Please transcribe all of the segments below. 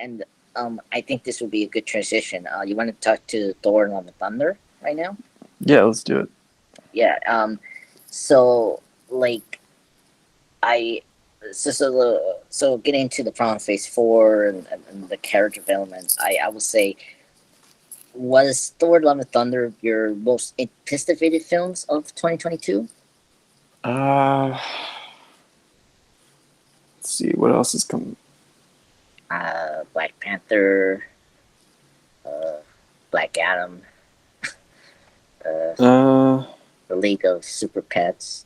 and I think this would be a good transition. You want to talk to Thor: Love and Thunder right now? Yeah, let's do it. Yeah. So like I so getting into the problem phase 4 and the character development, I would say, was Thor: Love and Thunder your most anticipated films of 2022? Uh, let's see what else is coming. Black Panther, uh, Black Adam, uh, Uh, the League of Super Pets.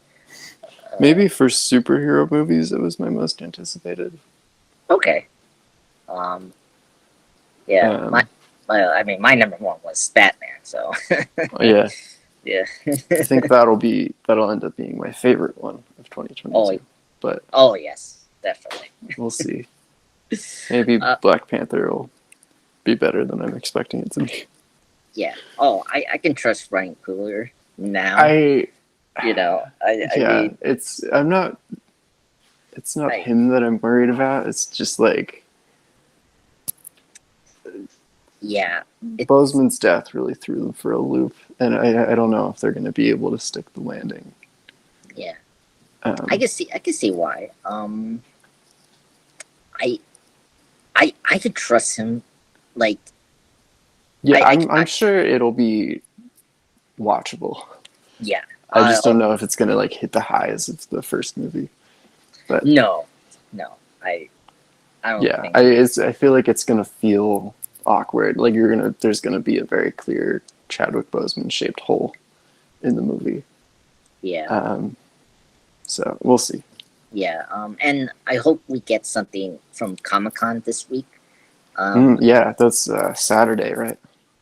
Maybe for superhero movies, it was my most anticipated. Okay. Um, yeah, Um, my number one was Batman. So yeah, yeah. I think that'll end up being my favorite one of 2022. But Oh yes, definitely. we'll see. Maybe Black Panther will be better than I'm expecting it to be. Yeah. Oh, I can trust Ryan Coogler now. I mean, it's not him that I'm worried about. It's just like yeah, Boseman's death really threw them for a loop, and I don't know if they're going to be able to stick the landing. Yeah, I can see why. I could trust him. Like, yeah, I'm sure it'll be watchable. Yeah, I just don't know if it's going to like hit the highs of the first movie. But no, I don't. Yeah, think I feel like it's going to feel awkward. Like there's going to be a very clear Chadwick Boseman shaped hole in the movie. Yeah. So we'll see. Yeah. And I hope we get something from Comic-Con this week. Yeah, that's Saturday, right?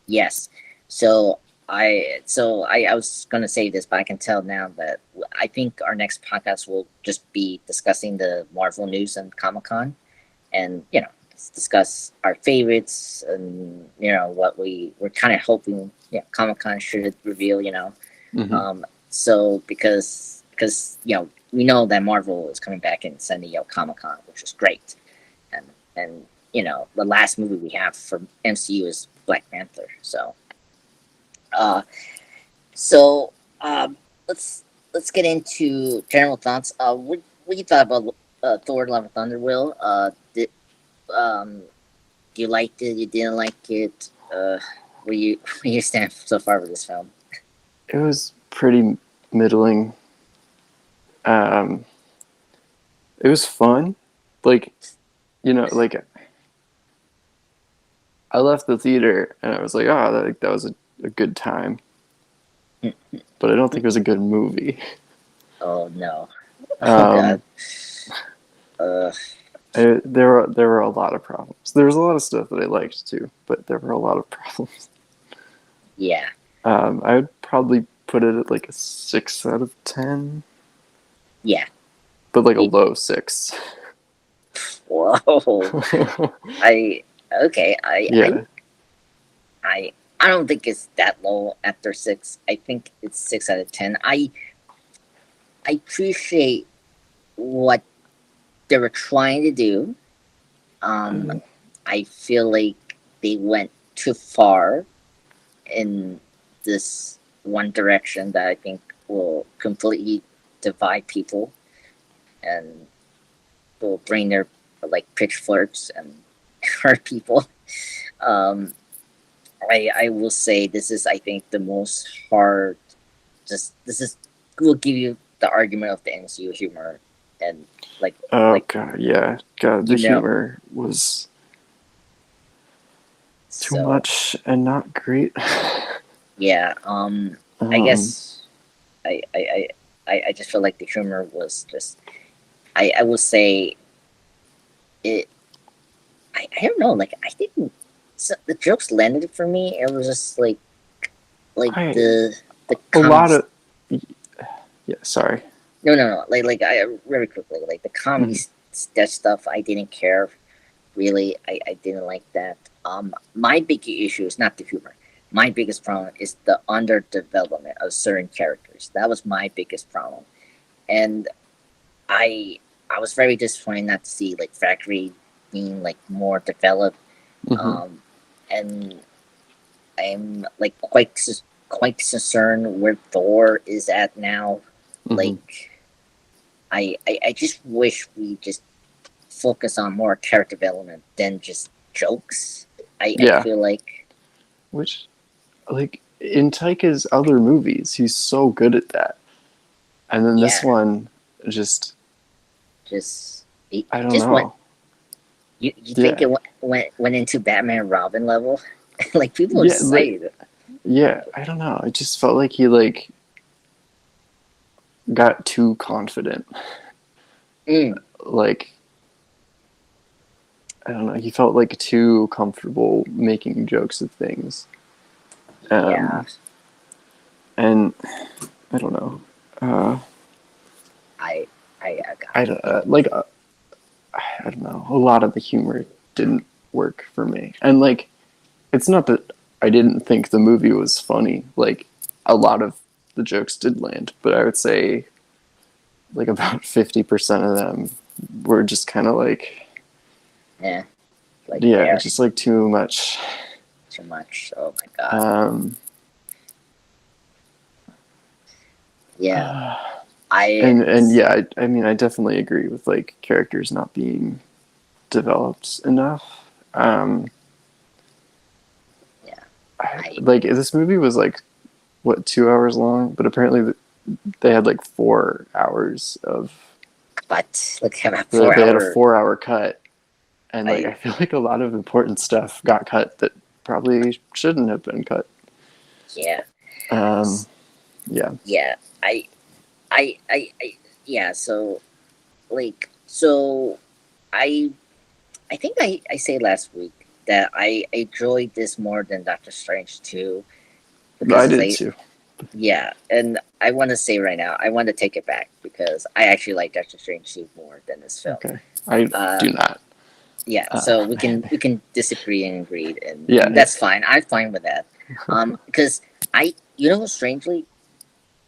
Yes. So I was gonna say this, but I can tell now that I think our next podcast will just be discussing the Marvel news and Comic-Con, and discuss our favorites and what we're kind of hoping Comic-Con should reveal. Mm-hmm. So because we know that Marvel is coming back in San Diego Comic-Con, which is great, and the last movie we have for MCU is Black Panther. So let's get into general thoughts. What you thought about Thor: Love and Thunder? Will you liked it? You didn't like it? Where you stand so far with this film? It was pretty middling. It was fun, like like I left the theater and I was like, oh, that was a good time, but I don't think it was a good movie. Oh no! Oh god! There were a lot of problems. There was a lot of stuff that I liked too, but there were a lot of problems. Yeah. I would probably put it at like a 6 out of 10. Yeah. But like a low 6. Whoa. I don't think it's that low after 6. I think it's 6 out of 10. I appreciate what they were trying to do. I feel like they went too far in this one direction that I think will completely divide people and will bring their pitchforks and hurt people. I will say this is, I think, the most hard. Will give you the argument of the MCU humor and God, yeah, God, the humor was too much and not great. Yeah, I guess I just feel like the humor was just. I will say it. I don't know. Like I didn't. So the jokes landed for me. It was just like the a lot of. Yeah, sorry. No. Like I very quickly, like the comedy sketch stuff. I didn't care. Really, I didn't like that. My big issue is not the humor. My biggest problem is the underdevelopment of certain characters. That was my biggest problem, and I was very disappointed not to see like Valkyrie being like more developed. Mm-hmm. And I'm like quite concerned where Thor is at now. Mm-hmm. Like, I just wish we just focus on more character development than just jokes. I Yeah. feel like, Which, like, in Taika's other movies, he's so good at that. And then this yeah, one, just, just it I don't just went. know. You think Yeah. it went into Batman and Robin level? Like people are Yeah. Like, excited. yeah. I don't know. It just felt like he, like, got too confident. Mm, Like, I don't know. He felt like too comfortable making jokes of things. yeah, Um, and I don't know. Uh, I I got I it. don't like. I don't know. A lot of the humor didn't work for me, and like, it's not that I didn't think the movie was funny. Like, a lot of the jokes did land, but I would say like about 50% of them were just kind of like, Yeah, like yeah, there just like too much. too much. Oh my god. Um, Yeah, uh, I and yeah, I mean, I definitely agree with like characters not being developed enough. yeah I, I. like this movie was like what 2 hours long, but apparently they had like 4 hours of. But look at that four They had a hour. 4 hour cut, and like I I feel like a lot of important stuff got cut that probably shouldn't have been cut. yeah Um, yeah. yeah I yeah. So like so I I think I say last week that I enjoyed this more than Doctor Strange 2 I because did they too. yeah, and I want to say right now I want to take it back because I actually like Doctor Strange 2 more than this film. Okay, I Uh, do not. yeah, so we can disagree and agree, Yeah, and yeah. that's fine. I'm fine with that. Because I strangely,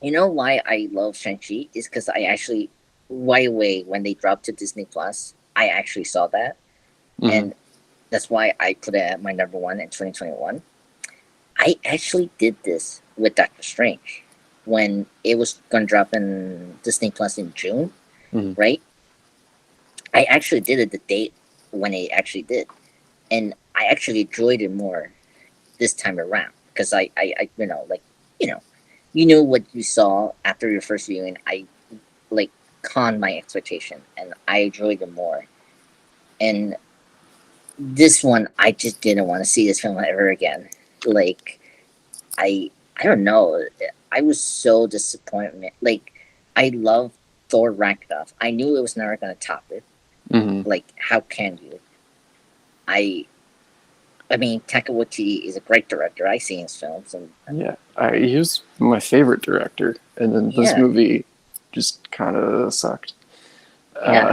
you know why I love Shang-Chi is because I actually right away when they dropped to Disney Plus, I actually saw that, Hmm. and that's why I put it at my number one in 2021. I actually did this with Doctor Strange when it was gonna drop in Disney Plus in June, Hmm. right? I actually did it the date when it actually did, and I actually enjoyed it more this time around because I like you know you knew what you saw after your first viewing. I like conned my expectation and I enjoyed it more. And this one, I just didn't want to see this film ever again. Like I don't know. I was so disappointed. Like I love Thor Ragnarok. I knew it was never gonna top it. Hmm. Like how can you? I I mean Taika Waititi is a great director. I see his films and Yeah, he was my favorite director, and then this yeah, movie just kind of sucked. yeah.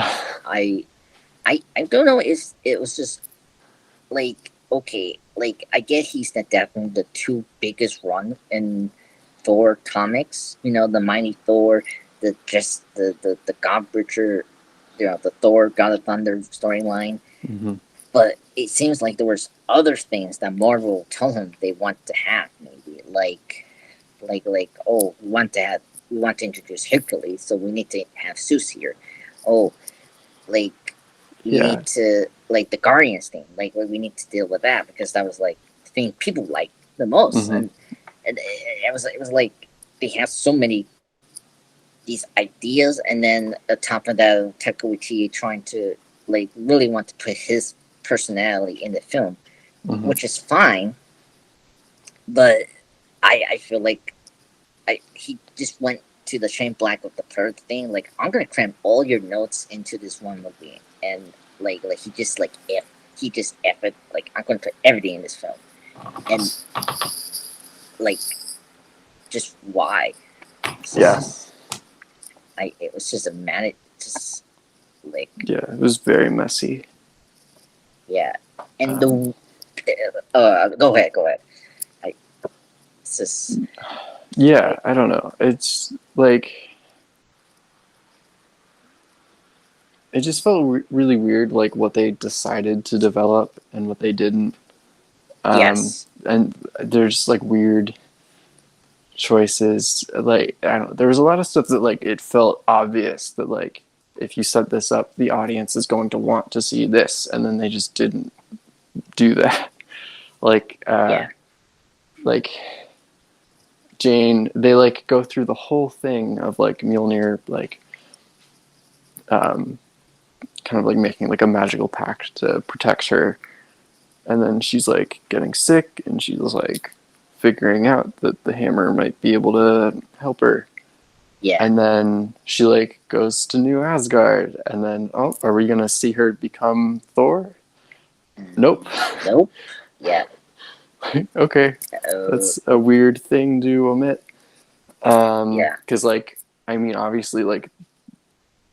Uh, I don't know if it was just like okay, like I get he's the definitely the two biggest run in Thor comics. You know, the Mighty Thor, the God Butcher, the Thor God of Thunder storyline. mhm. But it seems like there was other things that Marvel told him they want to have, maybe oh we want to introduce Hercules, so we need to have Zeus here. Oh, like we Yeah. need to like the Guardians thing. Like we need to deal with that because that was like the thing people liked the most, Hmm. and it was like they have so many these ideas, and then on top of that, Taika Waititi trying to like really want to put his personality in the film, Hmm. which is fine, but I feel like he just went to the Shane Black with the third thing. Like I'm gonna cram all your notes into this one movie, and like he just F it. Like I'm gonna put everything in this film, and like just why? It's Yeah. just, it was just a manic, just like Yeah. It was very messy. yeah, and Um, the go ahead. I it's just yeah. like I don't know. It's like it just felt really weird, like what they decided to develop and what they didn't. Yes. And there's like weird choices. Like I don't know, there was a lot of stuff that like it felt obvious that like if you set this up, the audience is going to want to see this, and then they just didn't do that. Like Yeah. like Jane, they like go through the whole thing of like Mjolnir like kind of like making like a magical pact to protect her, and then she's like getting sick and she's like figuring out that the hammer might be able to help her, Yeah. and then she like goes to New Asgard, and then oh, are we gonna see her become Thor? Nope. Nope. Yeah. Okay, that's a weird thing to omit. Yeah. Because like I mean obviously like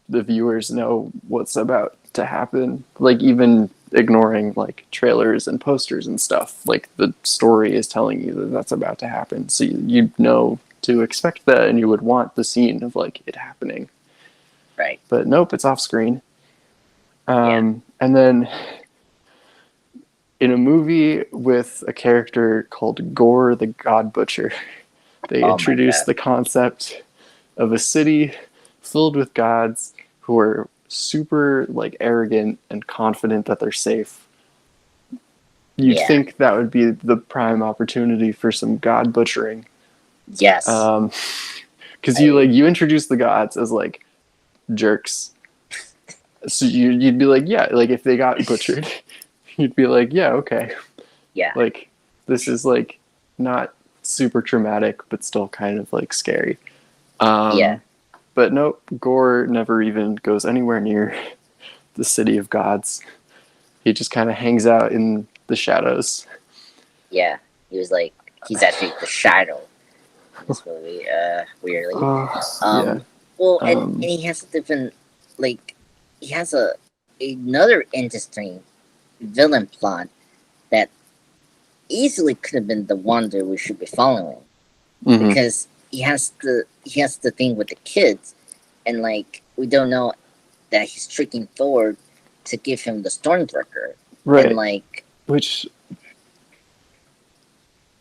the viewers know what's about to happen, like even ignoring like trailers and posters and stuff, like the story is telling you that that's about to happen, so you know to expect that, and you would want the scene of like it happening, Right. but nope, it's off screen. Yeah. And then in a movie with a character called Gorr the God Butcher, they Oh my introduced god. the concept of a city filled with gods who are super like arrogant and confident that they're safe. You'd Yeah. think that would be the prime opportunity for some god butchering. Yes. Because you introduce the gods as like jerks, so you'd be like, yeah, like if they got butchered, you'd be like, yeah, okay, Yeah. like this is like not super traumatic, but still kind of like scary. Yeah. But nope, Gorr never even goes anywhere near the city of gods. He just kind of hangs out in the shadows. Yeah. He was like, he's actually the shadow in this movie, weirdly. Yeah. Well, and he has a different, like, he has another interesting villain plot that easily could have been the one that we should be following, because he has the thing with the kids, and like we don't know that he's tricking Thor to give him the Stormbreaker, right? And like, which,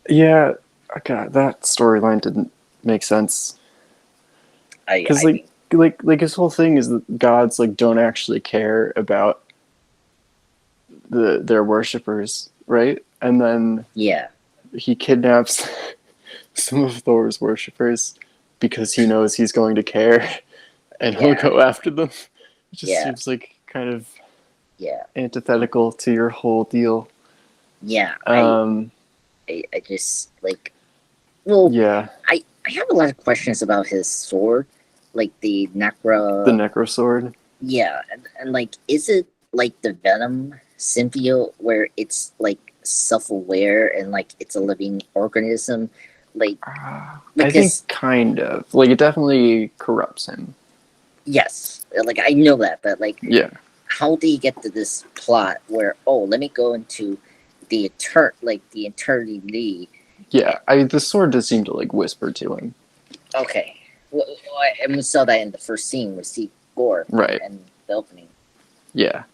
yeah, God, that storyline didn't make sense. Because like his whole thing is that gods like don't actually care about their worshippers, right? And then yeah, he kidnaps some of Thor's worshippers because he knows he's going to care, and he'll go after them. It just seems like kind of antithetical to your whole deal. Yeah, I just like, well, yeah, I have a lot of questions about his sword, like the necro sword. Yeah, and like, is it like the Venom symbiote where it's like self-aware and like it's a living organism? Like, I think kind of. Like, it definitely corrupts him. Yes, like I know that, but like, yeah, how do you get to this plot where, oh, let me go into the eternity league? Yeah, the sword does seem to like whisper to him. Okay, well, and we saw that in the first scene. We see Gorr, right, and the opening. Yeah,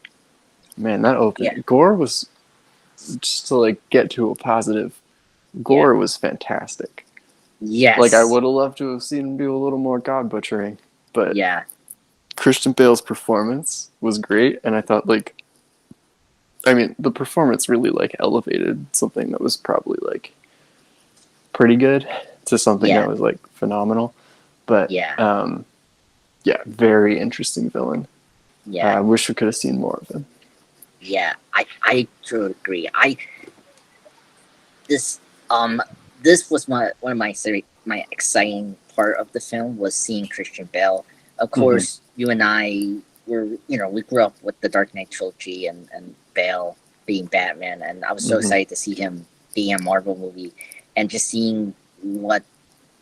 man, that opening. Yeah. Gorr was, just to like get to a positive, Gorr was fantastic. Yes, like I would have loved to have seen him do a little more god butchering, but Christian Bale's performance was great, and I thought like, I mean, the performance really like elevated something that was probably like pretty good to something that was like phenomenal. But very interesting villain. I wish we could have seen more of him. Yeah, I truly agree. This was one of my exciting part of the film was seeing Christian Bale. Of course, you and I we grew up with the Dark Knight trilogy and Bale being Batman, and I was so excited to see him being a Marvel movie and just seeing what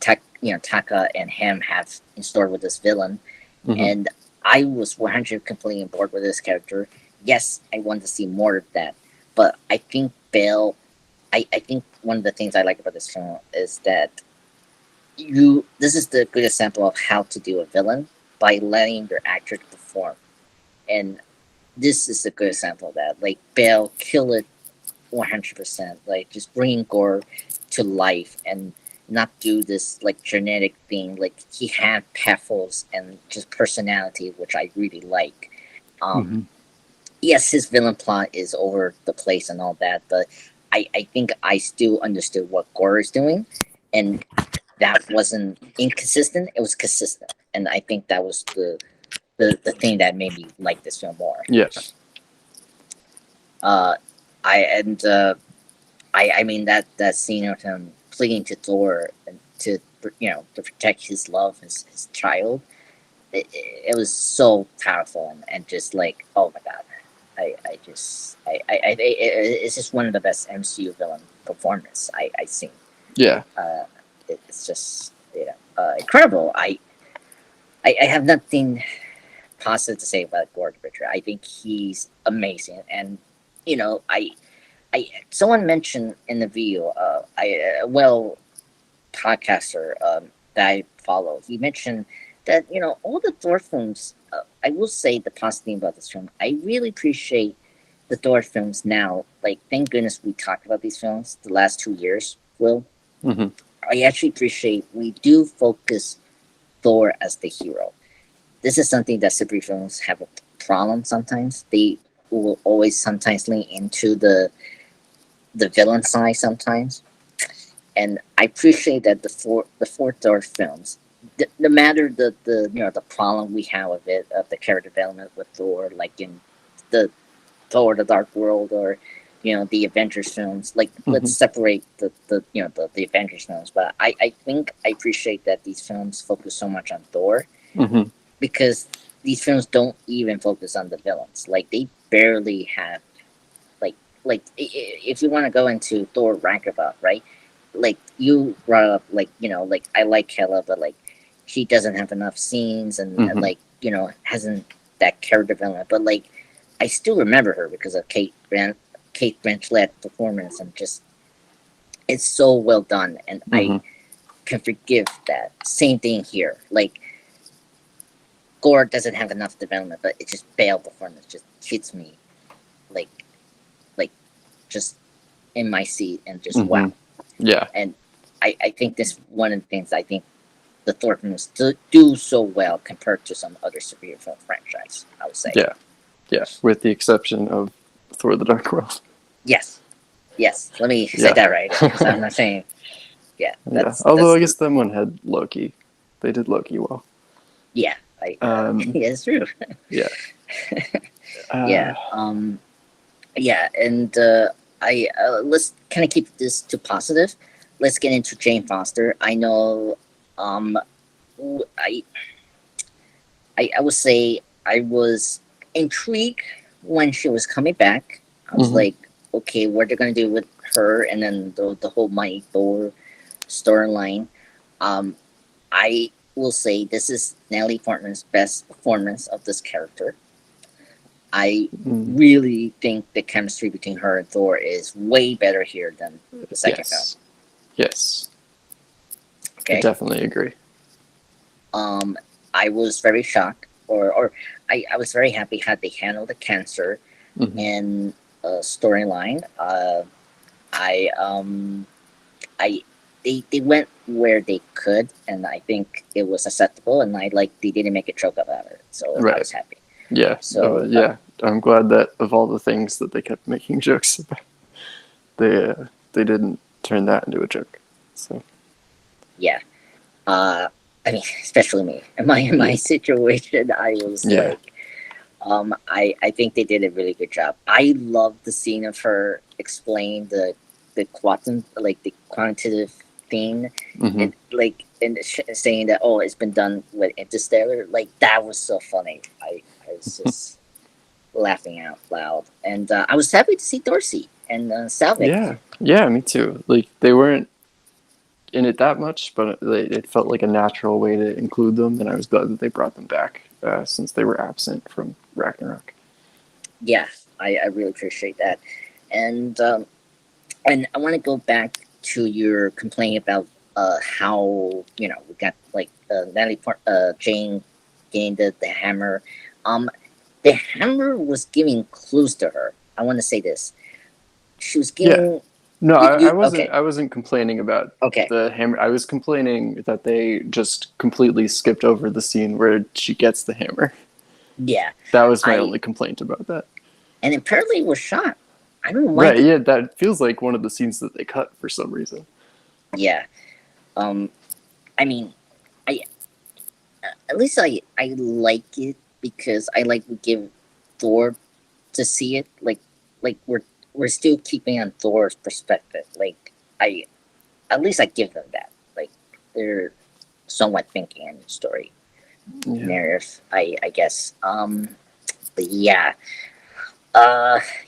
Taika and him have in store with this villain. And I was 100 completely on board with this character. Yes, I want to see more of that, but I think Bale. I think one of the things I like about this film is that this is the good example of how to do a villain by letting your actor perform. And this is a good example of that. Like Bale kill it 100%. Like just bringing Gorr to life and not do this like genetic thing. Like he had pathos and just personality, which I really like. Mm-hmm. Yes, his villain plot is over the place and all that, but I think I still understood what Gorr is doing, and that wasn't inconsistent. It was consistent, and I think that was the thing that made me like this film more. Yeah. I and I mean that scene of him pleading to Thor and to to protect his love, his child. It was so powerful and just like, oh my god, it's just one of the best MCU villain performance I seen. Yeah. It's just incredible. I have nothing positive to say about Gorr the Butcher. I think he's amazing, and I someone mentioned in the video, podcaster that I follow, he mentioned that all the Thor films. I will say the positive thing about this film. I really appreciate the Thor films now. Like, thank goodness we talked about these films the last 2 years. Will Mm-hmm. I actually appreciate we do focus Thor as the hero. This is something that superhero films have a problem sometimes. They will always sometimes lean into the villain side sometimes, and I appreciate that the four Thor films, no matter the problem we have with it, of the character development with Thor, like in the Thor: The Dark World, or the Avengers films. Like, let's separate the Avengers films, but I think I appreciate that these films focus so much on Thor, Mm-hmm. because these films don't even focus on the villains. Like, they barely have if you want to go into Thor Ragnarok, right? Like, you brought up, like like, I like Hela, but like she doesn't have enough scenes, and like hasn't that character development. But like, I still remember her because of Kate Blanchett performance, and just it's so well done, and I can forgive that. Same thing here. Like, Gorr doesn't have enough development, but it just Bale performance just hits me like just in my seat, and just wow. Yeah. And I think this one of the things I think the Thor films do so well compared to some other superhero film franchise, I would say. Yeah. Yeah. With the exception of Thor: The Dark World. Yes. Let me say that right. So I'm not saying. Yeah. Although I guess that one had Loki. They did Loki well. Yeah. Yeah, it's true. Yeah. Yeah. Yeah, and I let's kind of keep this to positive. Let's get into Jane Foster. I know, I would say I was intrigued when she was coming back. I was like, okay, what they're gonna do with her, and then the whole Mighty Thor storyline. I will say this is Natalie Portman's best performance of this character. I really think the chemistry between her and Thor is way better here than the second film. Yes. Okay. I definitely agree. I was very shocked, or I was very happy how they handled the cancer and storyline. They went where they could, and I think it was acceptable, and they didn't make a joke about it, so I was happy. Yeah. So I'm glad that of all the things that they kept making jokes about, they didn't turn that into a joke. So yeah, I mean, especially me in my situation, I was like, I think they did a really good job. I love the scene of her explain the quantitative thing, and saying that, oh, it's been done with Interstellar. Like, that was so funny. I was just laughing out loud, and I was happy to see Dorsey and Salvik. Yeah, me too. Like, they weren't in it that much, but it felt like a natural way to include them, and I was glad that they brought them back since they were absent from Ragnarok. Yeah, I really appreciate that, and I want to go back to your complaint about how we got like Jane getting the hammer. the hammer was giving clues to her. I want to say this. She was Yeah. giving. No, I wasn't. Okay. I wasn't complaining about Okay. the hammer. I was complaining that they just completely skipped over the scene where she gets the hammer. Yeah. That was my I only complaint about that. and apparently it was shot. I don't know why. Right? Yeah, that feels like one of the scenes that they cut for some reason. Yeah. Um. I mean, I at least I like it because I like to give Thor to see it. Like we're still keeping on Thor's perspective. Like I at least I give them that. Like they're somewhat thinking in the story narrative. I guess. But yeah.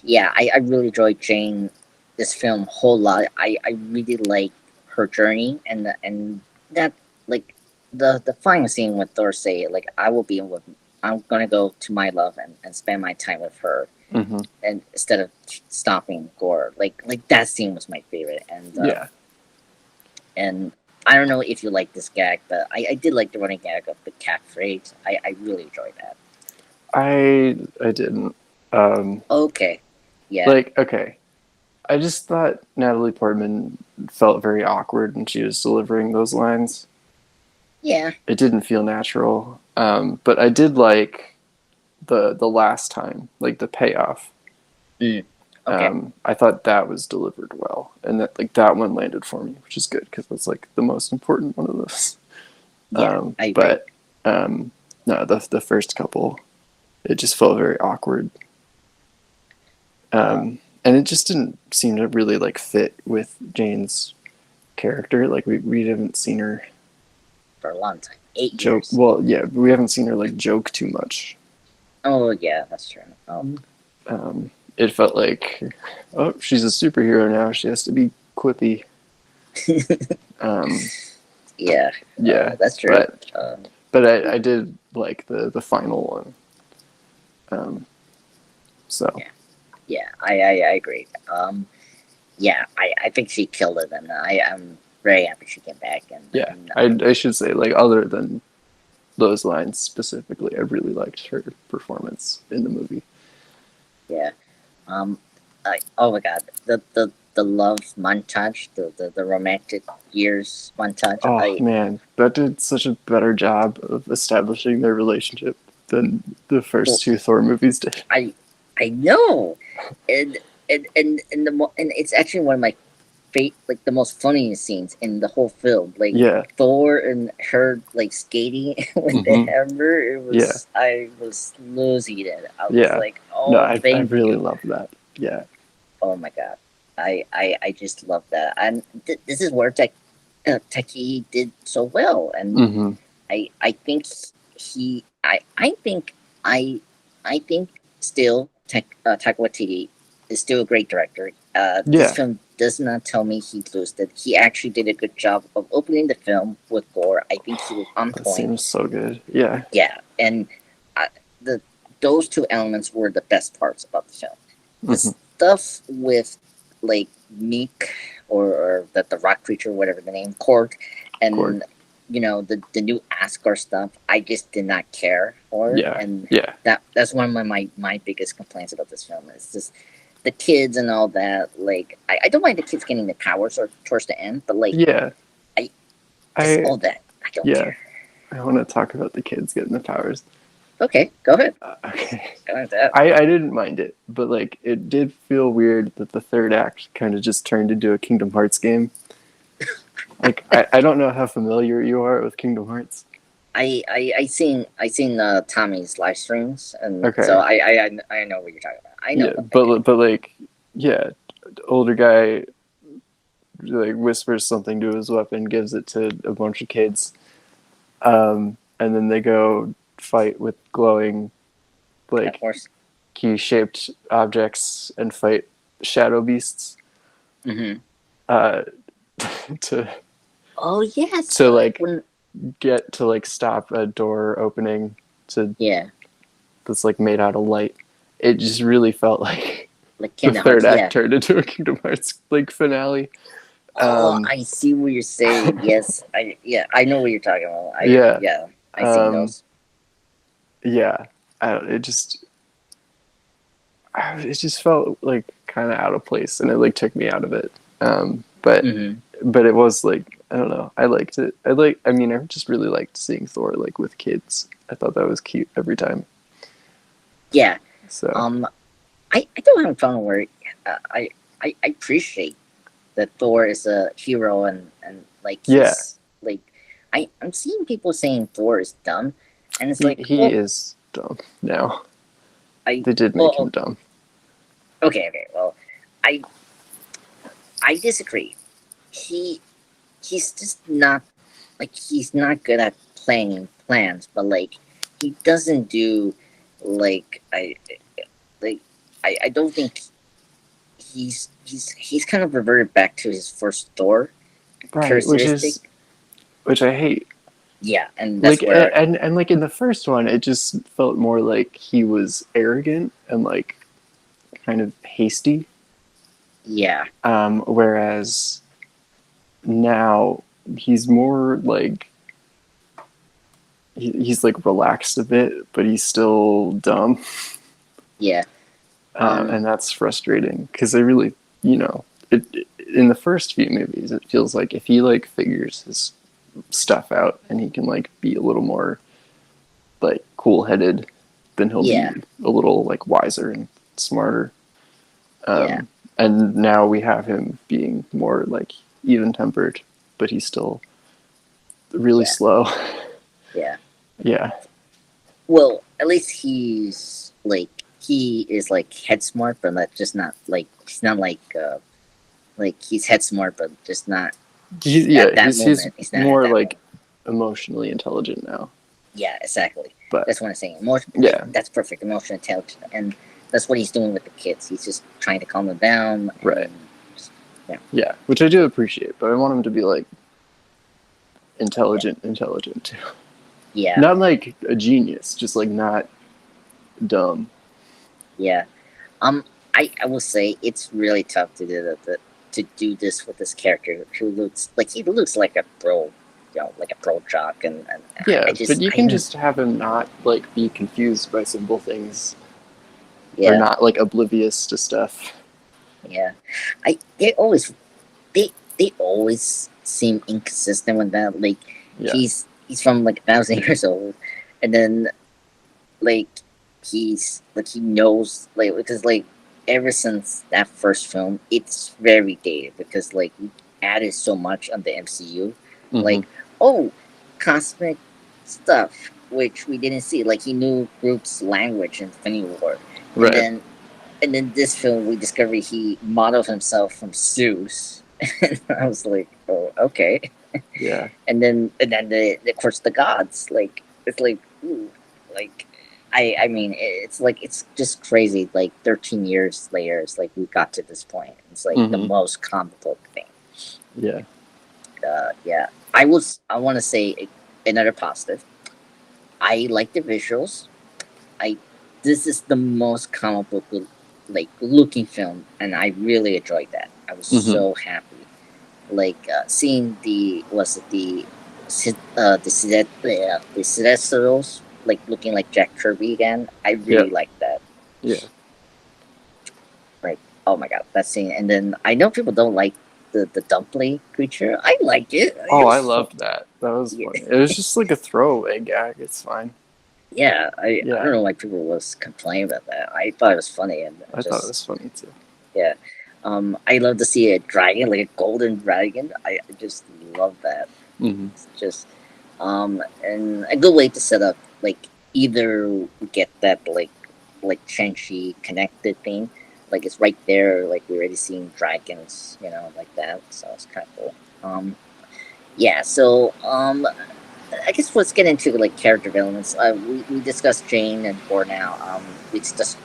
Yeah. I really enjoyed Jane this film a whole lot. I really like her journey and that like the final scene with Thor say like I will be with I'm gonna go to my love and spend my time with her Mm-hmm. and instead of stopping Gorr like that scene was my favorite and I don't know if you like this gag but I did like the running gag of the cat phrase I really enjoyed that. I didn't. Okay, yeah, Like, okay, I just thought Natalie Portman felt very awkward when she was delivering those lines. yeah, It didn't feel natural. But I did like the last time, like the payoff. okay, I thought that was delivered well, and that like that one landed for me, which is good because that's like the most important one of those. yeah, I agree. But no, the first couple, it just felt very awkward, and it just didn't seem to really like fit with Jane's character. Like we haven't seen her For a long time, 8 joke. years. Well, yeah, we haven't seen her like joke too much. Oh yeah, that's true. It felt like, oh, she's a superhero now. She has to be quippy. Yeah, Yeah, that's true. But I did like the final one. So Yeah, I agree. Yeah, I think she killed it, and I'm very happy she came back. And yeah, and, I should say like other than those lines specifically, I really liked her performance in the movie. yeah, oh my god, the love montage, the romantic years montage. Oh man, that did such a better job of establishing their relationship than the first two Thor movies did. I know, and and it's actually one of my like the most funniest scenes in the whole film. Like Yeah, Thor and her like skating with the hammer. It was I was losing it. I was like, oh, no, I thank really you. love that. Yeah, Oh my god, I just love that. And this is where Taika did so well, and I think he I think I think still Taika Waititi is still a great director. This film does not tell me he lost it. He actually did a good job of opening the film with Gorr. I think he was on that point. seems so good. Yeah, Yeah, and the those two elements were the best parts about the film. The stuff with like Meek or the rock creature, whatever the name, Korg, and Korg. You know the new Asgard stuff. I just did not care for, and that's one of my biggest complaints about this film. Is just the kids and all that. Like I don't mind the kids getting the powers or towards the end, but like all that I don't care. I want to talk about the kids getting the powers. Okay, go ahead. Okay. Go ahead. I didn't mind it, but like it did feel weird that the third act kind of just turned into a Kingdom Hearts game. Like I don't know how familiar you are with Kingdom Hearts. I seen Tommy's live streams, and Okay. so I know what you're talking about. I know, yeah, but like the older guy like whispers something to his weapon, gives it to a bunch of kids, and then they go fight with glowing like key-shaped objects and fight shadow beasts. To like get to like stop a door opening that's like made out of light. It just really felt like the third act turned into a Kingdom Hearts like finale. I see what you're saying. Yes, I know what you're talking about. I seen those. Yeah, it just it just felt like kind of out of place, and it like took me out of it. But Mm-hmm. it was like, I don't know, I liked it. I mean, I just really liked seeing Thor like with kids. I thought that was cute every time. Yeah. So Um, I don't have a problem where I appreciate that Thor is a hero and like yeah, he's like I'm seeing people saying Thor is dumb, and it's like, he well, is dumb now. I They did make him well, dumb. okay, well, I I disagree. He he's just not like he's not good at planning plans, but like he doesn't do like like I don't think he's kind of reverted back to his first Thor Right, characteristic. which I hate. Yeah, and that's Like where and like in the first one, it just felt more like he was arrogant and like kind of hasty. yeah, Whereas now he's more like he's like relaxed a bit, but he's still dumb, yeah, um, and that's frustrating because I really, you know, in the first few movies, it feels like if he like figures his stuff out and he can like be a little more like cool headed, then he'll be yeah, a little like wiser and smarter. yeah, And now we have him being more like even tempered, but he's still really yeah, slow. yeah. Yeah. Well, at least he is like head smart, but not like he's not like he's head smart, but just not at that He's moment. He's not at more that like moment. emotionally intelligent now. Yeah, exactly. But That's what I'm saying. Emotion, yeah, that's perfect. Emotional intelligence, and that's what he's doing with the kids. He's just trying to calm them down. right. And just, yeah, Yeah, which I do appreciate, but I want him to be like intelligent too. yeah, Not like a genius, just like not dumb. yeah. I will say it's really tough to do to do this with this character who looks like he looks like a pro, like a pro jock, and Yeah, I just but you I can just have him not like be confused by simple things or yeah, not like oblivious to stuff. yeah. I they always seem inconsistent with that. Like Yeah. he's from like 1,000 years old, and then like he knows like because like ever since that first film, it's very dated because like we added so much on the MCU, Mm-hmm. like oh, cosmic stuff which we didn't see. Like he knew Groot's language in Infinity War, and Right. then this film we discover he modeled himself from Zeus. And I was like, oh, okay. Yeah. And then of course the gods, like it's like ooh, like I mean it's like it's just crazy. Like 13 years later, it's like we got to this point. It's like the Mm-hmm. most comic book thing. Yeah. Yeah, I want to say another positive. I like the visuals. I This is the most comic book like looking film, and I really enjoyed that. I was Mm-hmm. so happy. Like seeing the Celestials like looking like Jack Kirby again. I Yeah. really like that. Yeah. Like oh my god, that scene. And then I know people don't like the dumpling creature. I like it. It Oh, I was fun. loved that. That was Yeah, funny. It was just like a throwaway gag. It's fine. yeah. I don't Yeah. know why people was complaining about that. I thought it was funny and I thought it just was funny too. yeah. I love to see a dragon, like a golden dragon. I just love that. Mm-hmm. It's just and a good way to set up like either we get that like Shang-Chi connected thing, like it's right there, like we're already seeing dragons, like that. So it's kind of cool. Yeah. So I guess let's get into like character developments. We discussed Jane and Thor now. We discussed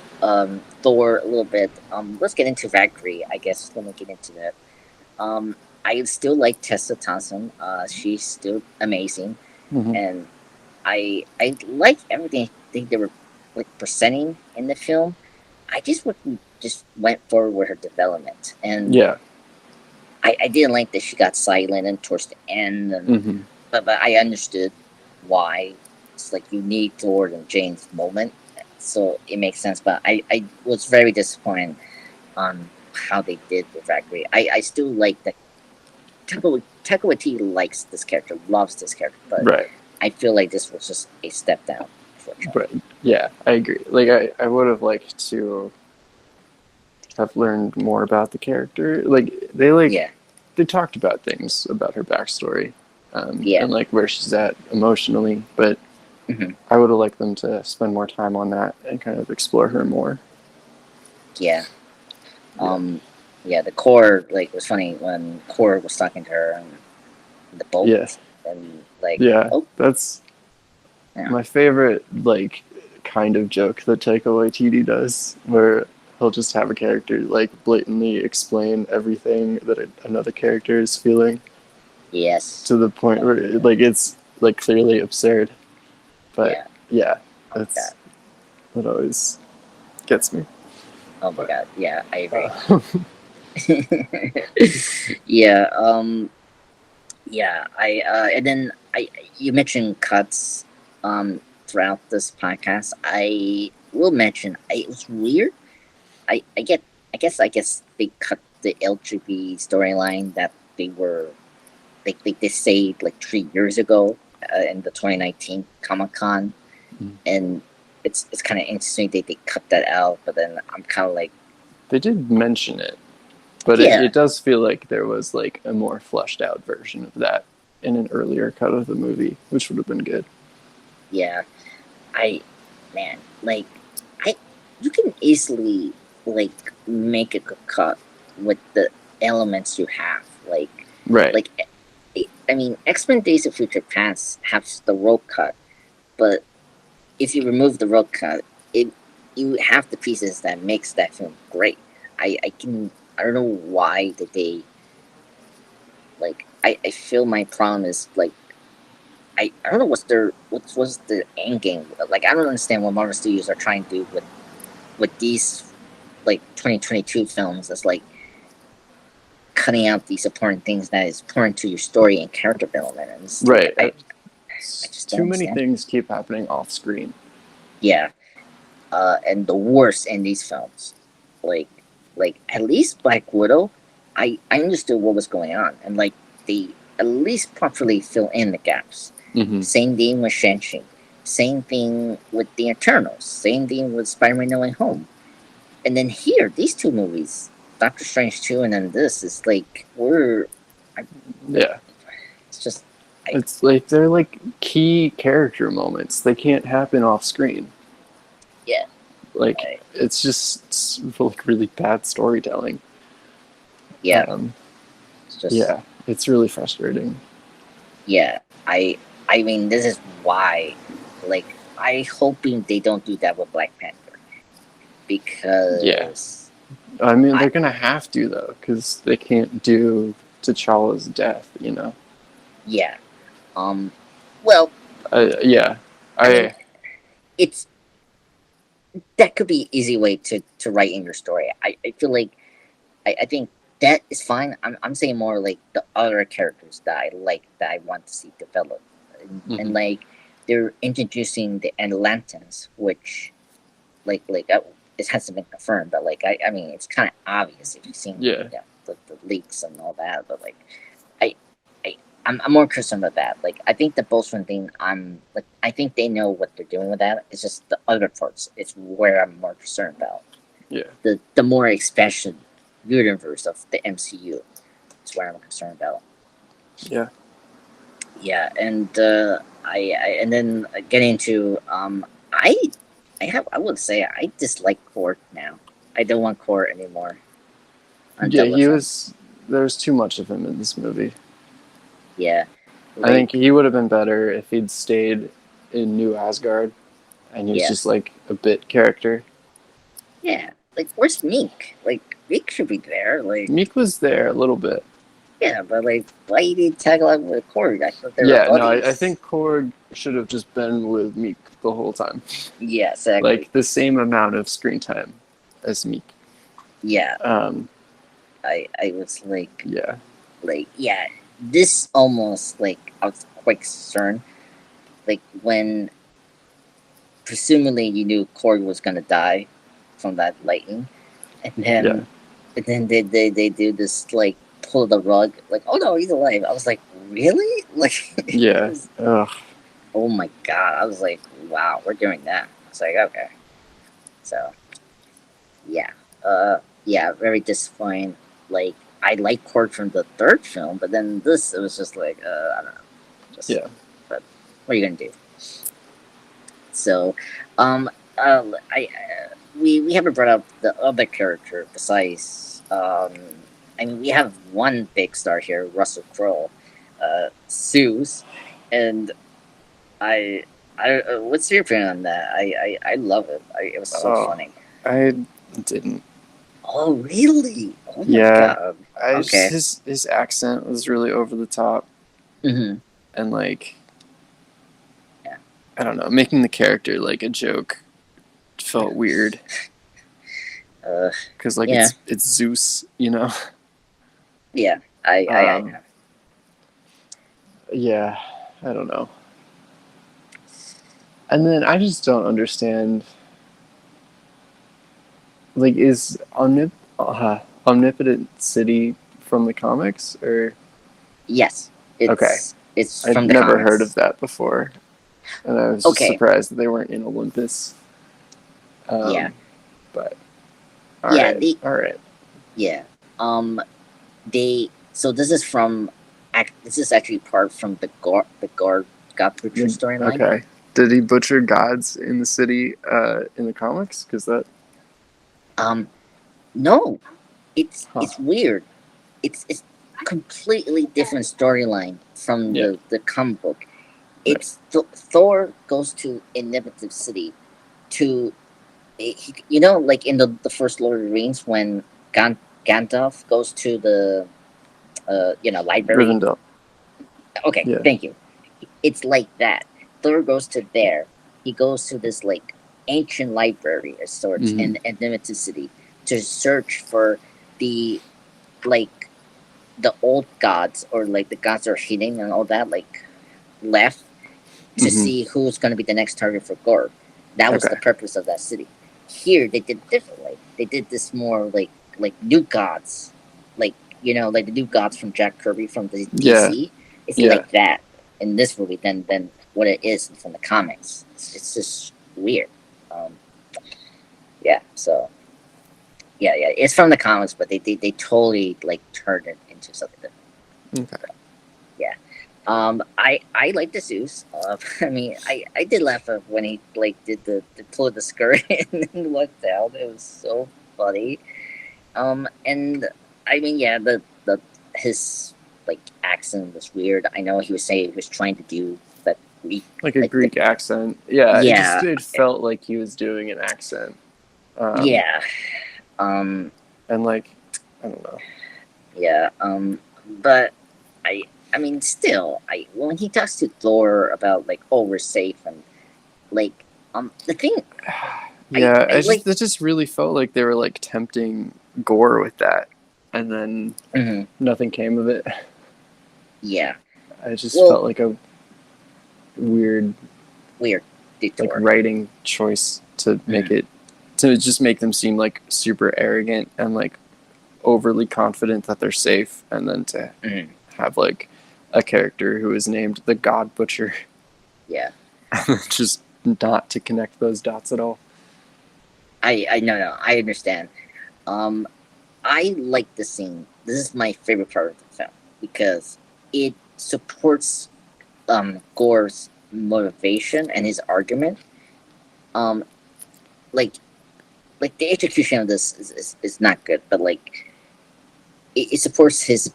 Thor a little bit. Let's get into Valkyrie. I guess let me get into that. Um, I still like Tessa Thompson. She's still amazing, Mm-hmm. and I like everything they were like presenting in the film. I just went forward with her development, and Yeah. I didn't like that she got silent and towards the end, and Mm-hmm. but I understood why. It's like you need Thor and Jane's moment so it makes sense. But I was very disappointed on how they did with Valkyrie. I still like that. Taika Waititi likes this character, loves this character, but Right. I feel like this was just a step down. But yeah, I agree. Like I would have liked to have learned more about the character. Like they talked about things about her backstory, and like where she's at emotionally. But I would have liked them to spend more time on that and kind of explore her more. Yeah. The Korg, like, it was funny when Korg was talking to her on the boat. Yes. And like, that's my favorite, like, kind of joke that Taika Waititi does, where he'll just have a character like blatantly explain everything that another character is feeling. Yes. To the point where like it's like clearly absurd. But that always gets me. Oh my god! Yeah, I agree. And then you mentioned cuts throughout this podcast. I will mention it was weird. I guess they cut the LGBT storyline that they say like 3 years ago in the 2019 Comic-Con, and it's kind of interesting that they cut that out. But then I'm kind of like, they did mention it, but it does feel like there was like a more fleshed out version of that in an earlier cut of the movie, which would have been good. Yeah, you can easily like make a good cut with the elements you have, like I mean, X-Men Days of Future Past has the rope cut, but if you remove the rope cut, you have the pieces that makes that film great. I don't know why did they, like, I feel my problem is like, I don't know what's the end game. Like, I don't understand what Marvel Studios are trying to do with these like 2022 films. It's like cutting out these important things that is important to your story and character development. And right. I just too many things keep happening off screen. Yeah. And the worst in these films, like at least Black Widow, I understood what was going on, and like they at least properly fill in the gaps. Same thing with Shang-Chi, same thing with the Eternals, same thing with Spider-Man No Way Home, and then here these two movies, Doctor Strange 2 and then this is like it's like they're like key character moments. They can't happen off screen. Yeah. Like it's just like really bad storytelling. Yeah. It's really frustrating. Yeah. I mean, this is why, like, I hoping they don't do that with Black Panther, because I mean, they're gonna have to though, because they can't do T'Challa's death, you know. Yeah. Well. I mean, it's that could be an easy way to write in your story. I feel like I think that is fine. I'm saying more like the other characters that I like, that I want to see develop, and like they're introducing the Atlantans, which it hasn't been confirmed, but like I mean it's kind of obvious if you've seen the leaks and all that. But like I'm more concerned about that. Like, I think the Boltzmann thing, I think they know what they're doing with that. It's just the other parts. It's where I'm more concerned about. Yeah. The more expansion universe of the MCU is where I'm concerned about. Yeah. Yeah, and and then getting into I would say I dislike Korg now. I don't want Korg anymore. There's too much of him in this movie. Yeah. I think he would have been better if he'd stayed in New Asgard and he's just like a bit character. Yeah. Like, where's Meek? Like, Meek should be there. Like, Meek was there a little bit. Yeah, but like, why you need to tag along with Korg? I thought they were buddies. I think Korg should have just been with Meek the whole time. Yeah, exactly. Like the same amount of screen time as Meek. Yeah. I was like, this almost, like, I was quite concerned, like, when presumably you knew Korg was gonna die from that lightning, and Yeah. then they do this like pull the rug, like, oh no, he's alive. I was like, really? Like, it Yeah. was, Ugh. oh my god. I was like, wow, we're doing that. It's like, okay. So yeah. Yeah, very disappointing. Like, I like Korg from the third film, but then this, it was just like, I don't know. Just, Yeah. but what are you gonna do? So, I we haven't brought up the other character besides. I mean, we have one big star here, Russell Crowe, Zeus, and what's your opinion on that? I love it. It was so Oh, funny. I didn't. Oh, really? Oh my Yeah. god. I just, Okay. his accent was really over the top, Mm-hmm. and like, Yeah. I don't know, making the character like a joke felt weird because like Yeah. it's Zeus, you know. Yeah. I Yeah, I don't know. And then I just don't understand. Like, is Omnipotent City from the comics, or yes. okay? It's I'd from the never heard comics. of that before, and I was just Okay. surprised that they weren't in Olympus. Yeah. But Yeah. all right. Yeah. So this is from. This is actually part from the Gorr God Butcher storyline. Okay. Did he butcher gods in the city in the comics? Because that. No, it's Huh. it's weird. It's completely different storyline from Yeah. the comic book. It's Thor goes to Innovative City to, you know, like in the first Lord of the Rings when Gandalf goes to the library. Rivendell. Okay, Yeah. thank you. It's like that. Thor goes to there. He goes to this like ancient library of sorts in Innovative City to search for the like the old gods, or like the gods that are hidden and all that, like left, to see who's going to be the next target for Gorr. That was the purpose of that city. Here they did it differently. They did this more like new gods, like, you know, like the new gods from Jack Kirby from the DC. It's like that in this movie than what it is from the comics. It's just weird. Yeah. So yeah, it's from the comics, but they totally like turned it into something different. Okay. Yeah. I like the Zeus. I mean, I did laugh at when he like did the pull of the skirt and then walked out. It was so funny. And I mean, yeah, the his like accent was weird. I know he was saying he was trying to do that Greek, like a Greek accent. Yeah, yeah, it felt like he was doing an accent. Yeah. And like, I don't know. Yeah. But I mean, still, when he talks to Thor about like, oh, we're safe, and like, the thing. Yeah, it just really felt like they were like tempting Gorr with that, and then nothing came of it. Yeah. I just felt like a weird detour. Like writing choice to make it, to just make them seem like super arrogant and like overly confident that they're safe, and then to have like a character who is named the God Butcher. Yeah. Just not to connect those dots at all. I no, I understand. I like the scene. This is my favorite part of the film because it supports Gorr's motivation and his argument. Like the execution of this is not good, but like it supports his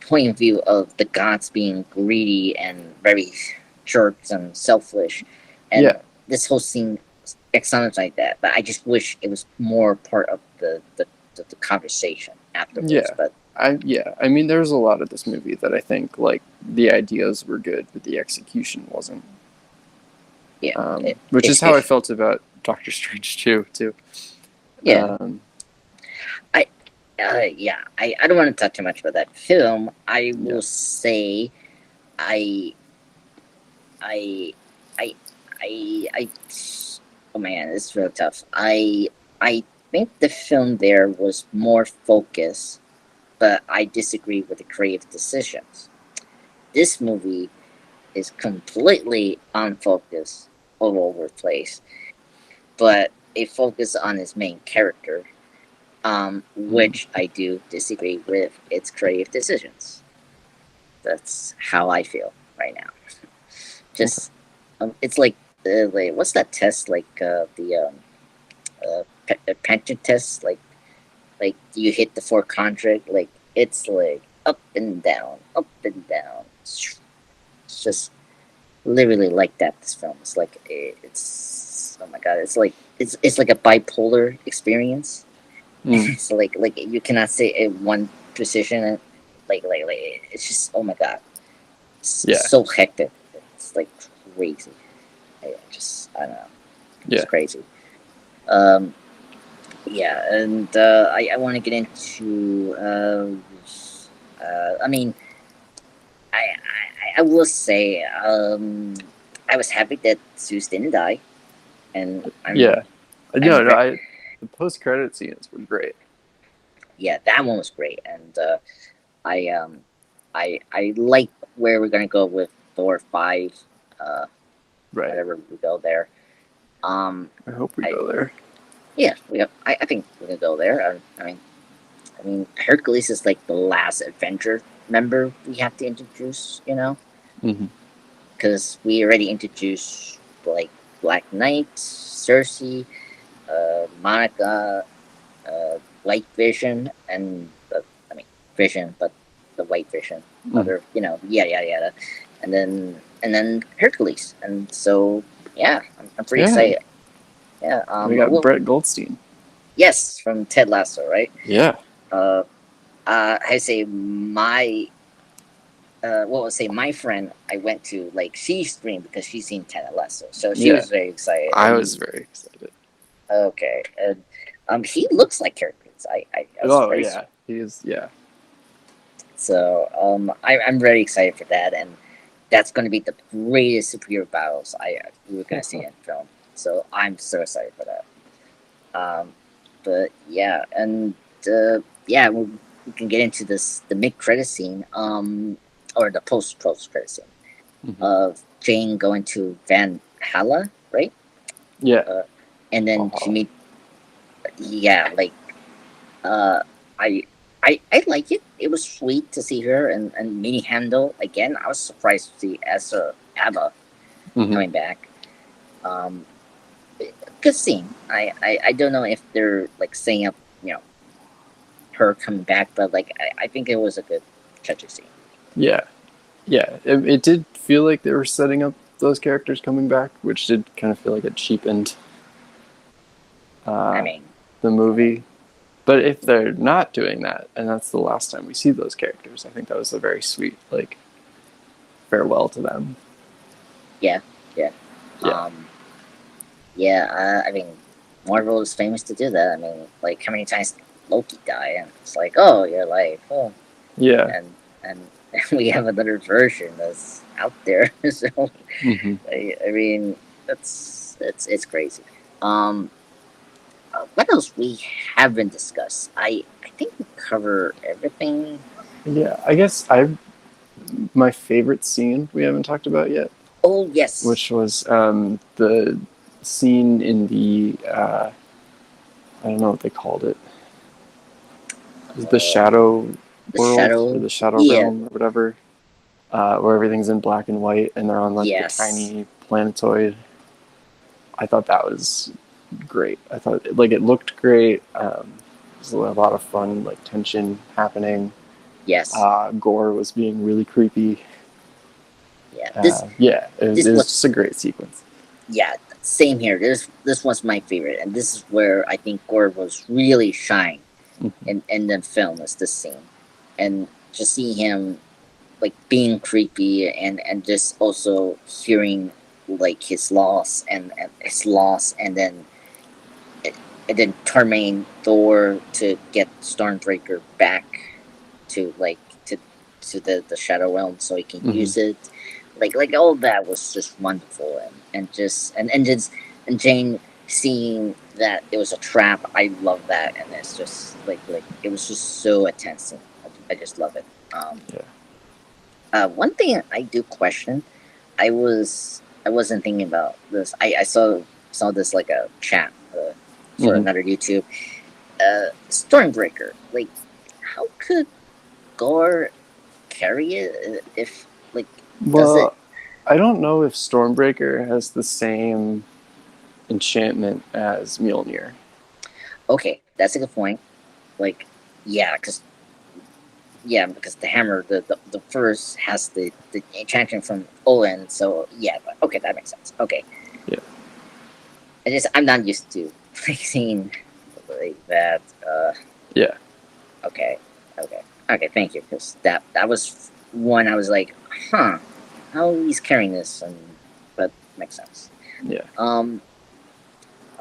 point of view of the gods being greedy and very jerks and selfish, and this whole scene sounds like that. But I just wish it was more part of the conversation afterwards. Yeah, but I mean, there's a lot of this movie that I think like the ideas were good, but the execution wasn't. Yeah, which is how I felt about Doctor Strange too. Yeah. I don't want to talk too much about that film. I will say, I I oh man, it's real tough. I think the film there was more focused, but I disagree with the creative decisions. This movie is completely unfocused all over the place, but a focus on his main character, which I do disagree with its creative decisions. That's how I feel right now. Just, it's like what's that test? Like the pension test. Like you hit the four contract. Like it's like up and down, up and down. It's just literally like that. This film. It's like it's oh my god. It's like a bipolar experience. It's like you cannot say one precision. Like it's just oh my god. It's so hectic. It's like crazy. I don't know. It's crazy. Yeah, and I want to get into. I mean, I will say I was happy that Zeus didn't die, and the post credit scenes were great. Yeah, that one was great, and I like where we're gonna go with Thor 5. Right. Whatever we go there. I hope we go there. Yeah, I think we're gonna go there. I mean, Hercules is like the last Avenger member we have to introduce, you know, because we already introduced like Black Knight, Cersei, Monica, White Vision, and Vision, but the White Vision, other, yada, and then Hercules, and so yeah, I'm pretty excited. Yeah, we got Brett Goldstein. Yes, from Ted Lasso, right? Yeah. I say my my friend I went to, like, she screamed because she's seen Ted Lasso, so she was very excited. I was very excited. Okay, and he looks like Hercules. I was he is. Yeah. So I'm very excited for that, and that's going to be the greatest superhero battles we were going to see in film. So I'm so excited for that. But yeah, and we can get into the mid credit scene, or the post credit scene of Jane going to Van Halla, right? Yeah. And then she meet. Yeah, like I like it. It was sweet to see her and Minnie Handel again. I was surprised to see Ava coming back. Good scene. I don't know if they're like setting up, her coming back, but like I think it was a good touchy scene. Yeah. It did feel like they were setting up those characters coming back, which did kind of feel like it cheapened the movie. But if they're not doing that, and that's the last time we see those characters, I think that was a very sweet, like, farewell to them. Yeah. I mean, Marvel is famous to do that. I mean, like, how many times Loki died, and it's like, oh, you're like, oh, yeah, and we have another version that's out there. So, I mean, it's crazy. What else we haven't discussed? I think we cover everything. Yeah, I guess my favorite scene we haven't talked about yet. Oh yes, which was the scene in the I don't know what they called it. The shadow world or the shadow realm or whatever, where everything's in black and white and they're on like the tiny planetoid. I thought that was great. I thought it looked great. There's a lot of fun, like, tension happening. Yes. Gorr was being really creepy. Yeah. It was just a great sequence. Yeah, same here. This was my favorite, and this is where I think Gorr was really shine in the film, is this scene, and just seeing him like being creepy and just also hearing like his loss and then tormenting Thor to get Stormbreaker back to the Shadow Realm so he can use it. Like all that was just wonderful, and Jane seeing that it was a trap. I love that, and it's just like it was just so intense. And I just love it. Yeah. One thing I do question, I wasn't thinking about this. I saw this like a chat for Mhm. another YouTube. Stormbreaker. Like, how could Gorr carry it if like does it? Well, I don't know if Stormbreaker has the same enchantment as Mjolnir. Okay, that's a good point. Like, yeah, because the hammer, the first has the enchantment from Olin, so yeah, but okay, that makes sense. Okay, Yeah. I'm not used to like seeing like that. Yeah. Okay, okay, okay. Thank you, because that was one I was like, huh, how he's carrying this, and but makes sense. Yeah.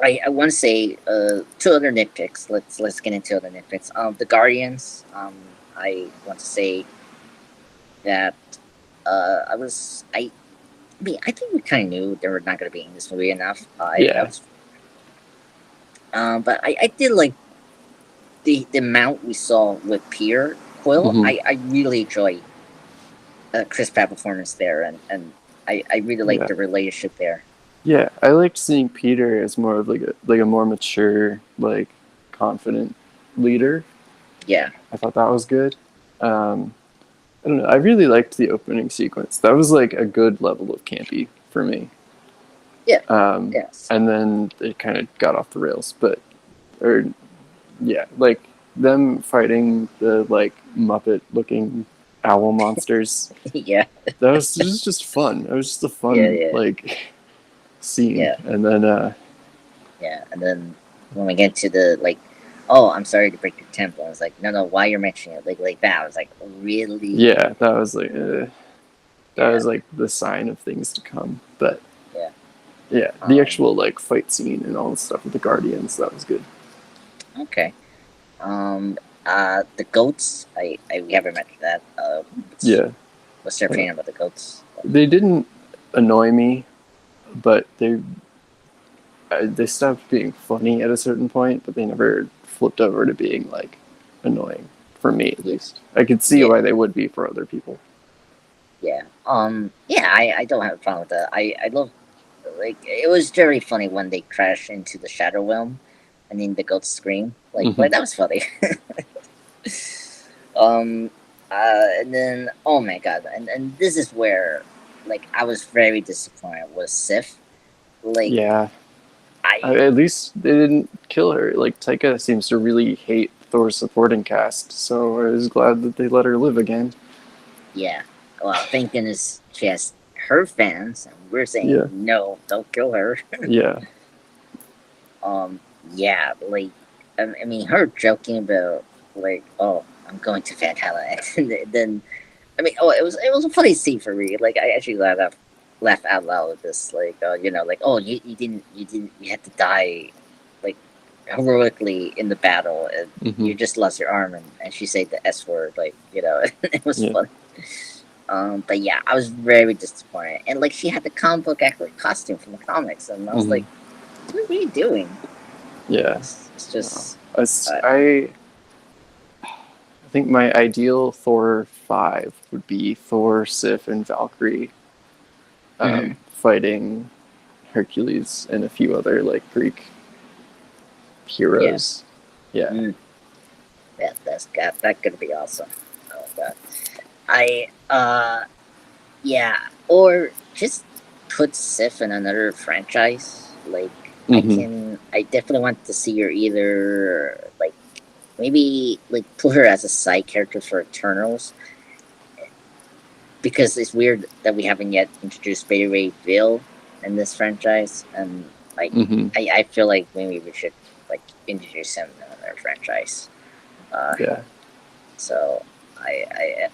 I want to say two other nitpicks. Let's get into other nitpicks. The Guardians. I want to say that I mean I think we kind of knew they were not going to be in this movie enough. I Yeah. was but I did like the amount we saw with Peter Quill. Hmm. I really enjoy Chris Pratt performance there, and I really like Yeah. the relationship there. Yeah. I liked seeing Peter as more of like a more mature, like confident leader. Yeah, I thought that was good. Um, I don't know. I really liked the opening sequence. That was like a good level of campy for me. yeah, Um, yes, and then it kind of got off the rails, but or yeah, like them fighting the like Muppet looking owl monsters. yeah, It was just fun. It was just a yeah, fun yeah, like scene. yeah. And then Yeah, and then when we get to the like, oh, I'm sorry to break your temple. I was like, no, no, why you're mentioning it like that? I was like, really? yeah, that Yeah, was like the sign of things to come. But yeah. yeah, the Um, actual like fight scene and all the stuff with the Guardians, that was good. okay. The goats. I we haven't mentioned that. Yeah. What's your Uh, opinion about the goats? they didn't annoy me, but they stopped being funny at a certain point, but they never flipped over to being like annoying for me at Yeah, least. I could see yeah, why they would be for other people. yeah. Yeah. I don't have a problem with that. I love like it was very funny when they crash into the shadow realm, and then the goats scream Hmm. like that was funny. um and then oh my god, and this is where like I was very disappointed with Sif. Like Yeah, I at least they didn't kill her. Like Taika seems to really hate Thor's supporting cast, so I was glad that they let her live again. yeah, well thank goodness she has her fans, and we're saying Yeah, no, don't kill her. yeah, um yeah, like I mean her joking about like, oh, I'm going to Valhalla, and then I mean, oh, it was a funny scene for me. Like I actually laugh out loud at this. Like like, oh, you had to die like heroically in the battle, and hmm, you just lost your arm, and she said the S word. Like it was yeah, funny. But yeah, I was very disappointed, and like she had the comic book actor costume from the comics, and I was hmm, like, what are you doing? yeah. It's No. just, I think my ideal Thor 5 would be Thor, Sif, and Valkyrie mhm. fighting Hercules and a few other like Greek Yeah, heroes. Yeah. mm, that could be awesome. Oh god. I yeah, or just put Sif in another franchise. Like Hmm. I definitely want to see her either like maybe like put her as a side character for Eternals, because it's weird that we haven't yet introduced Beta Ray Bill in this franchise, and like Hmm. I feel like maybe we should like introduce him in another franchise. Uh, Yeah. so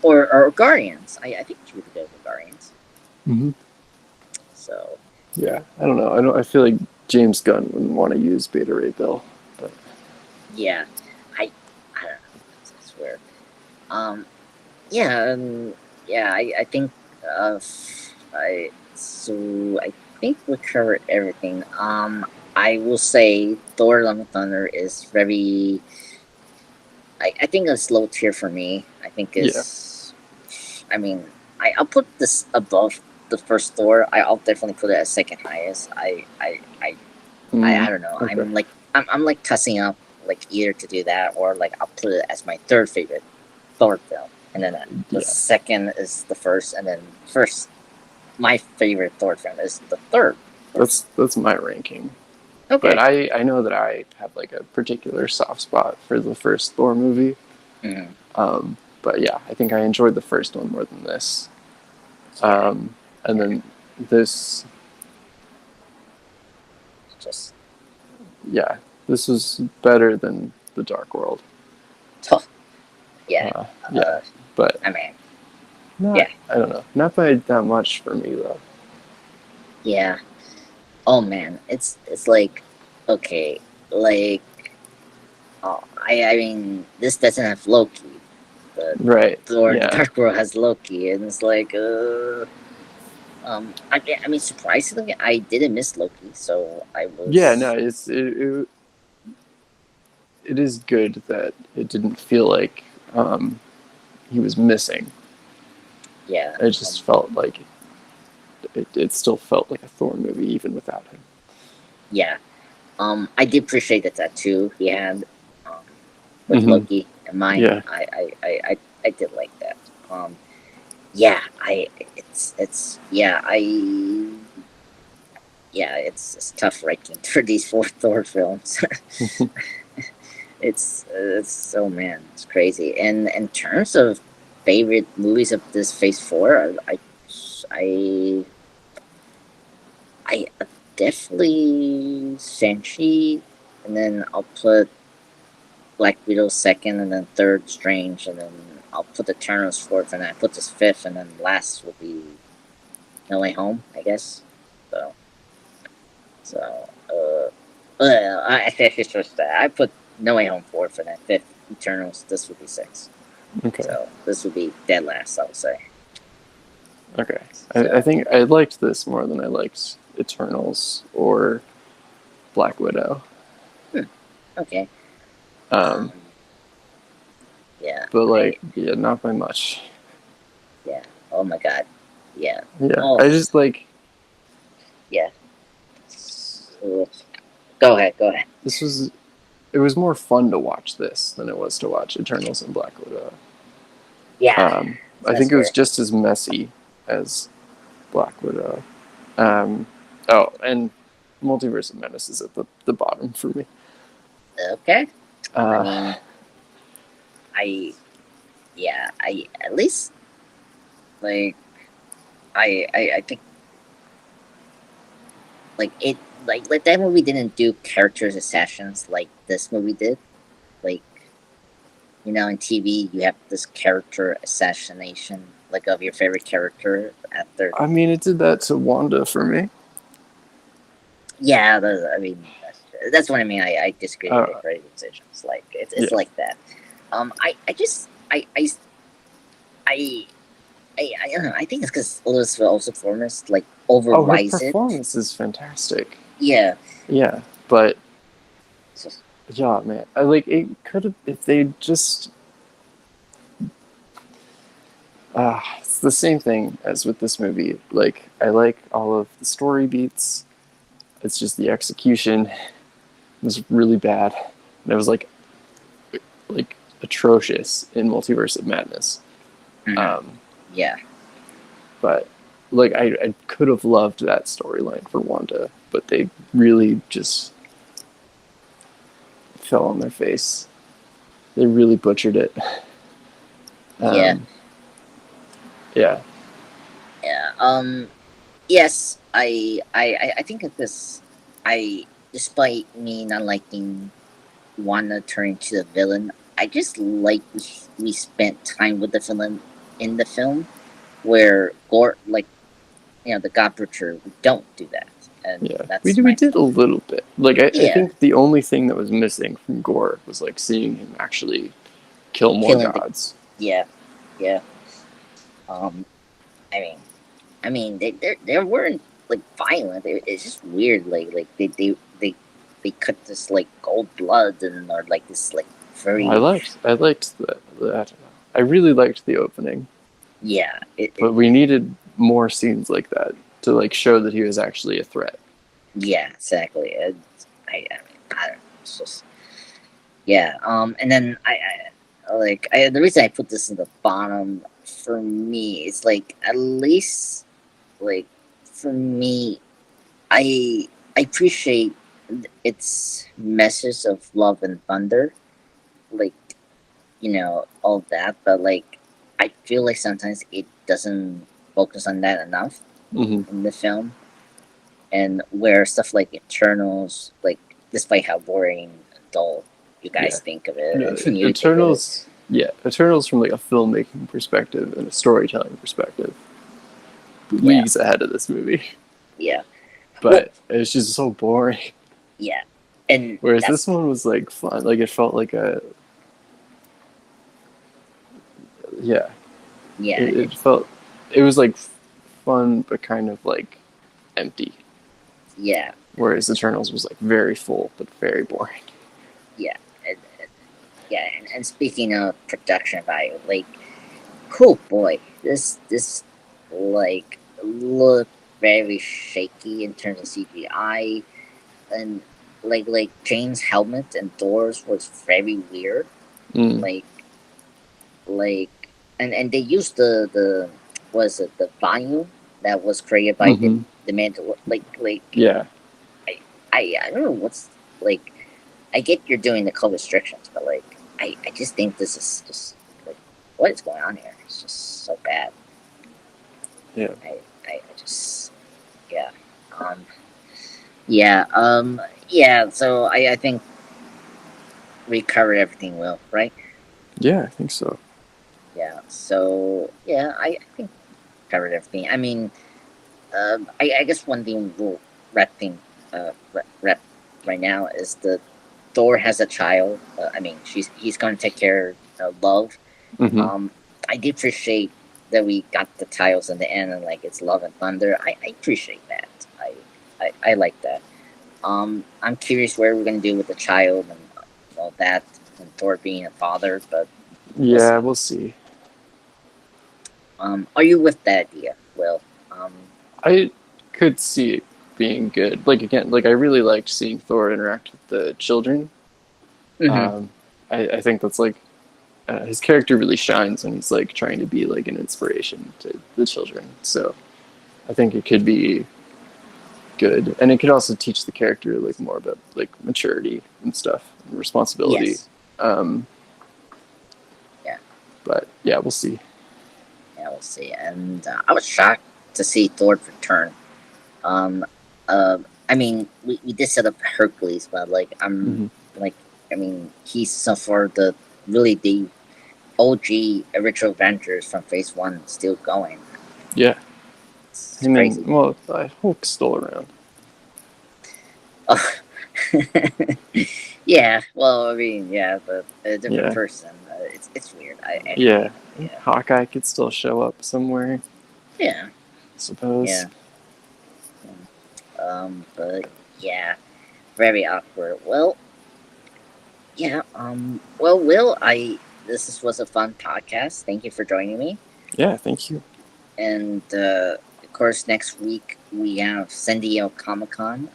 or Guardians. I think she would go with Guardians. Hmm. So Yeah. I don't know. I feel like James Gunn wouldn't want to use Beta Ray Bill, but yeah, I don't know. It's weird. Um, yeah, yeah. I think I so think we covered everything. I will say Thor: Love and Thunder is very. I think a slow tier for me. I think Yeah. is. I mean, I'll put this above the first Thor. I'll definitely put it as second highest. I don't know. Okay. I'm like tossing up like either to do that or like I'll put it as my third favorite Thor film, and then the Yeah. second is the first, and then first my favorite Thor film is the third. That's my ranking. Okay. But I know that I have like a particular soft spot for the first Thor movie. Mm-hmm. But yeah, I think I enjoyed the first one more than this. And then this, Just yeah, this was better than The Dark World. tough. Yeah. Yeah, but I mean, not, yeah. I don't know, not by that much for me though. Yeah. Oh man, it's like okay, like I mean this doesn't have Loki, but Right. Thor: The Yeah. Dark World has Loki, and it's like I mean surprisingly I didn't miss Loki, so I was Yeah. No, it is good that it didn't feel like he was missing. yeah. It just felt like it still felt like a Thor movie even without him. Yeah. I did appreciate the tattoo he had with Loki and mine. Yeah. I did like that. Yeah, it's tough ranking for these four Thor films. it's so man, it's crazy. And in terms of favorite movies of this Phase 4, I definitely Shang-Chi, and then I'll put Black Widow second, and then third Strange, and then I'll put Eternals fourth, and then I put this fifth, and then last will be No Way Home, I guess. I put No Way Home fourth, and then fifth Eternals. This would be sixth. Okay. So this would be dead last, I would say. Okay. I think I liked this more than I liked Eternals or Black Widow. Okay. Yeah. But yeah, not by much. Yeah. Oh my god. Yeah. Yeah. Oh. I just like. Yeah. Go ahead. It was more fun to watch this than it was to watch Eternals and Black Widow. Yeah. I think it was just as messy as Black Widow. And Multiverse of Madness is at the bottom for me. Okay. I at least like I think like that movie didn't do characters assassins like this movie did. Like in TV you have this character assassination like of your favorite character after. I mean, it did that to Wanda for me. Yeah, that's what I mean. I disagree with the creative decisions. Like it's like that. I don't know. I think it's because Elizabeth also performance like overrides her performance is fantastic. Yeah. Yeah, but yeah, man, it could have if they just. It's the same thing as with this movie. Like I like all of the story beats. It's just the execution was really bad. And it was like atrocious in Multiverse of Madness. Mm-hmm. Yeah. But I could have loved that storyline for Wanda, but they really just fell on their face. They really butchered it. Yeah. Yeah. Yes, I think of this. Despite me not liking Wanda turning to the villain, I just like we spent time with the villain in the film, where Gorr, the God Butcher, we don't do that. And that's we did a little bit. I think the only thing that was missing from Gorr was seeing him actually kill more gods. Yeah. I mean, there weren't like violent. It's just weird. Like they cut this like gold blood and or like this like I very liked that. I really liked the opening, yeah. but we needed more scenes like that to like show that he was actually a threat. Yeah, exactly. I mean, I don't know. It's just yeah. And then the reason I put this in the bottom for me is like at least like for me, I appreciate its message of love and thunder, like all that, but like I feel like sometimes it doesn't focus on that enough Mm-hmm. in the film, and where stuff like Eternals, like despite how boring and dull you Yeah, guys think of it no, and you think of it, Eternals. Yeah, Eternals from like a filmmaking perspective and a storytelling perspective, yeah, leagues ahead of this movie. yeah, well, But it's just so boring. yeah, and Whereas that's this one was like fun. Like it felt like a yeah. yeah, It felt it was like fun but kind of like empty. yeah, Whereas Eternals was like very full but very boring. yeah, yeah, and speaking of production value, like cool boy, this like looked very shaky in terms of CGI, and like Jane's helmet and doors was very weird. Mm. Like and they used the was it the volume that was created by Mm-hmm. the Mandalor Yeah. I don't know what's like I get you're doing the color restrictions, but like I just think this is just like what is going on here? It's just so bad. Yeah. I just yeah. Um yeah, yeah, so I think we covered everything well, right? Yeah, I think so. Yeah. So yeah, I think covered everything. I mean, I guess one thing we'll wrap right now is the Thor has a child. I mean, he's going to take care of Love. Mm-hmm. Um, I did appreciate that we got the titles in the end and like it's Love and Thunder. I appreciate that. I like that. I'm curious where we're going to do with the child and all that, and Thor being a father, but we'll Yeah, see. we'll see. Are you with that idea, Will? I could see it being good. Like again, like I really liked seeing Thor interact with the children. Mhm. Um, I think that's like his character really shines when he's like trying to be like an inspiration to the children. So I think it could be good, and it could also teach the character like more about like maturity and stuff and responsibility. Yes. Um, Yeah. but yeah, we'll see. Yeah, we'll see. And I was shocked to see Thor return. Um, I mean, we did set up Hercules, but like I'm Mm-hmm. like, I mean, he's so far the really the OG original Avengers from Phase One still going. Yeah, It's him and crazy. well, Hulk's still around. Oh. Yeah. Well, I mean, yeah, but a different Yeah, person. It's weird. yeah. Yeah. Hawkeye could still show up somewhere, Yeah. I suppose. Yeah. But yeah, very awkward. Well, yeah. Well, Will, was a fun podcast. Thank you for joining me. Yeah, thank you. And of course, next week we have San Diego Comic Con.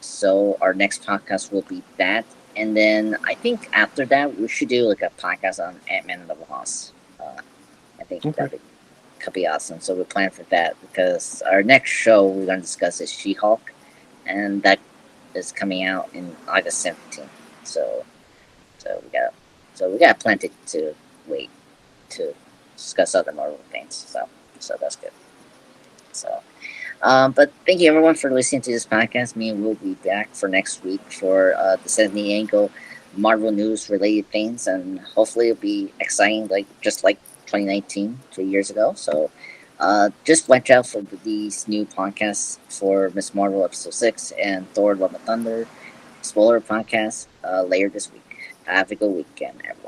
So our next podcast will be that. And then I think after that we should do like a podcast on Ant-Man and the Wasp. I think Okay. could be awesome. So we plan for that because our next show we're going to discuss is She-Hulk, and that is coming out in August 17th. So so we got plenty to wait to discuss other Marvel things. So that's good. So, but thank you everyone for listening to this podcast. Me and we'll be back for next week for the San Diego Marvel news related things, and hopefully it'll be exciting, like just like 2019, 3 years ago. So, just watch out for these new podcasts for Miss Marvel episode 6 and Thor: Love and Thunder spoiler podcast later this week. Have a good weekend, everyone.